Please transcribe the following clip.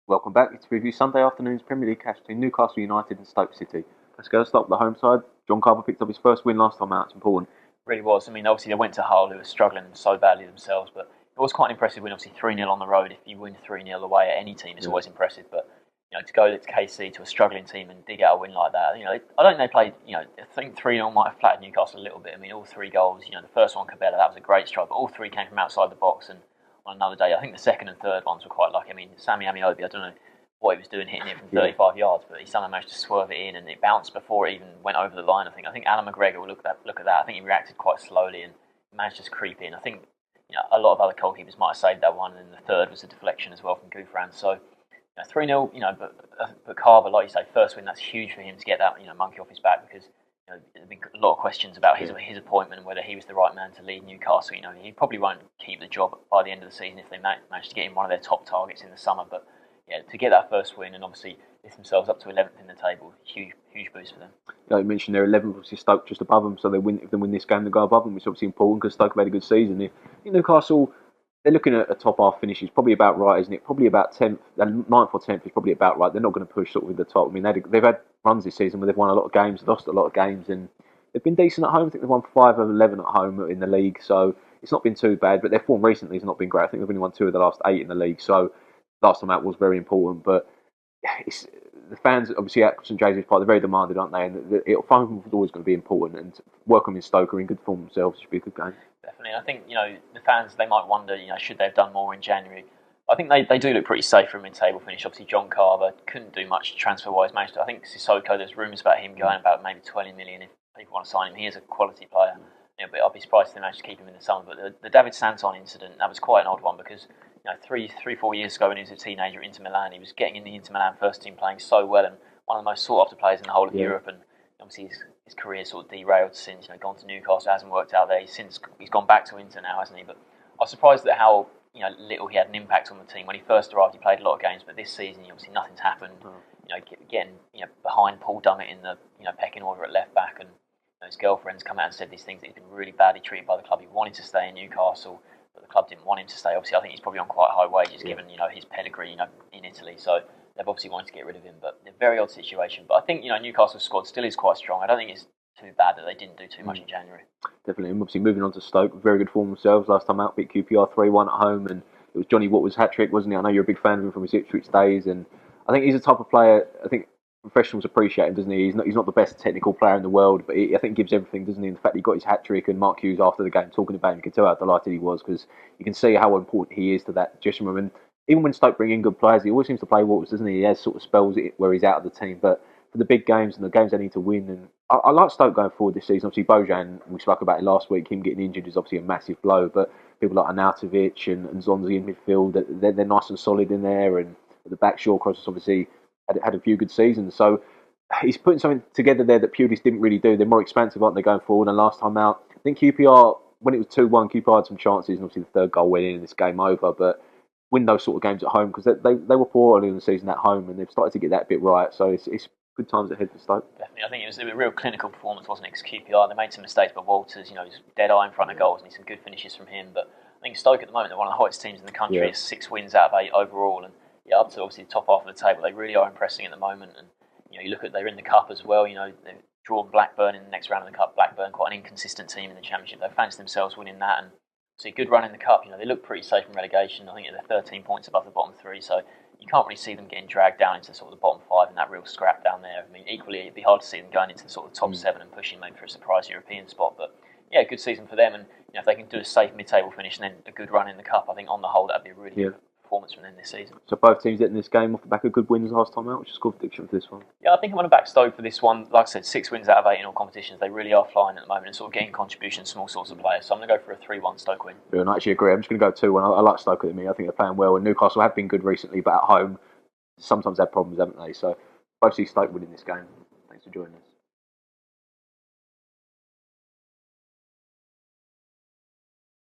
Welcome back. It's review Sunday afternoon's Premier League clash between Newcastle United and Stoke City. Let's go start with the home side. John Carver picked up his first win last time out. It's important. Really was. I mean, obviously they went to Hull, who were struggling so badly themselves, but it was quite an impressive win. Obviously 3-0 on the road. If you win 3-0 away at any team, it's always impressive. But to go to KC, to a struggling team, and dig out a win like that, I don't think they played. I think 3-0 might have flattened Newcastle a little bit. I mean, all three goals. The first one, Cabela, that was a great strike, but all three came from outside the box. And on another day, I think the second and third ones were quite lucky. I mean, Sammy Amiobi, I don't know what he was doing hitting it from 35 yards, but he somehow managed to swerve it in, and it bounced before it even went over the line. I think Alan McGregor will look at that. I think he reacted quite slowly and managed to creep in. I think a lot of other goalkeepers might have saved that one, and the third was a deflection as well from Gouffran. So 3-0, but Carver, like you say, first win, that's huge for him to get that monkey off his back, because there's been a lot of questions about his appointment and whether he was the right man to lead Newcastle. He probably won't keep the job by the end of the season if they manage to get him one of their top targets in the summer, but to get that first win and obviously lift themselves up to 11th in the table, huge boost for them. You mentioned they're 11th, obviously Stoke just above them, so if they win this game, they go above them, which is obviously important because Stoke have had a good season. If Newcastle, they're looking at a top half finish, is probably about right, isn't it? Probably about 10th, 9th or 10th is probably about right. They're not going to push sort of with the top. I mean, they've had runs this season where they've won a lot of games, lost a lot of games, and they've been decent at home. I think they've won 5 of 11 at home in the league, so it's not been too bad, but their form recently has not been great. I think they've only won 2 of the last 8 in the league, so last time out was very important, but the fans, obviously, at St James's Park, they're very demanded, aren't they? And home is always going to be important. And welcoming Stoke are in good form themselves should be a good game. Definitely. I think the fans, they might wonder should they have done more in January. I think they do look pretty safe for a mid-table finish. Obviously, John Carver couldn't do much transfer-wise. I think Sissoko, there's rumours about him going about maybe 20 million if people want to sign him. He is a quality player. But I'll be surprised if they manage to keep him in the summer. But the David Santon incident, that was quite an odd one, because 4 years ago when he was a teenager at Inter Milan, he was getting in the Inter Milan first team, playing so well, and one of the most sought after players in the whole of Europe. And obviously his career sort of derailed since. Gone to Newcastle, hasn't worked out there. He's gone back to Inter now, hasn't he? But I was surprised at how little he had an impact on the team. When he first arrived, he played a lot of games, but this season, obviously nothing's happened. Getting behind Paul Dummett in the pecking order at left back, and his girlfriend's come out and said these things, that he's been really badly treated by the club. He wanted to stay in Newcastle, but the club didn't want him to stay. Obviously, I think he's probably on quite high wages given his pedigree in Italy. So they've obviously wanted to get rid of him, but a very odd situation. But I think Newcastle's squad still is quite strong. I don't think it's too bad that they didn't do too much in January. Definitely. And obviously moving on to Stoke, very good form themselves. Last time out, beat QPR 3-1 at home, and it was Johnny Waters' hat-trick, wasn't he? I know you're a big fan of him from his Ipswich days, and I think he's the type of player, I think professionals appreciate him, doesn't he? He's not the best technical player in the world, but I think he gives everything, doesn't he? And the fact that he got his hat-trick, and Mark Hughes after the game talking about him, you can tell how delighted he was, because you can see how important he is to that dressing room. And even when Stoke bring in good players, he always seems to play Waters, doesn't he? He has sort of spells where he's out of the team, but for the big games and the games they need to win, and I like Stoke going forward this season. Obviously, Bojan, we spoke about it last week, him getting injured is obviously a massive blow, but people like Arnautovic and Zonzi in midfield, they're nice and solid in there, and at the back, Shawcross has obviously had a few good seasons, so he's putting something together there that Pulis didn't really do. They're more expansive, aren't they, going forward? And last time out, I think QPR, when it was 2-1, QPR had some chances, and obviously the third goal went in and it's game over, but win those sort of games at home, because they were poor early in the season at home, and they've started to get that bit right, so it's good times ahead for Stoke. Definitely. I think it was a real clinical performance, wasn't it? Because QPR, they made some mistakes, but Walters, he's dead eye in front of goals, and some good finishes from him. But I think Stoke at the moment, they're one of the hottest teams in the country. It's 6 wins out of 8 overall, and up to obviously the top half of the table. They really are impressing at the moment, and you look at, they're in the cup as well. They've drawn Blackburn in the next round of the cup. Blackburn, quite an inconsistent team in the Championship. They fancy themselves winning that, and see a good run in the cup. They look pretty safe from relegation. I think they're 13 points above the bottom 3, so you can't really see them getting dragged down into sort of the bottom 5 and that real scrap down there. I mean, equally, it'd be hard to see them going into the sort of top 7 and pushing maybe for a surprise European spot. But yeah, good season for them, and if they can do a safe mid-table finish and then a good run in the cup, I think on the whole that'd be a really good performance from them this season. So both teams getting this game off the back of good wins last time out, which is a good prediction for this one. Yeah, I think I'm going to back Stoke for this one. Like I said, 6 wins out of 8 in all competitions. They really are flying at the moment and sort of getting contributions from all sorts of players. So I'm going to go for a 3-1 Stoke win. Yeah, I actually agree. I'm just going to go 2-1. I like Stoke at me. I think they're playing well, and Newcastle have been good recently, but at home sometimes had problems, haven't they? So both see Stoke winning this game. Thanks for joining us.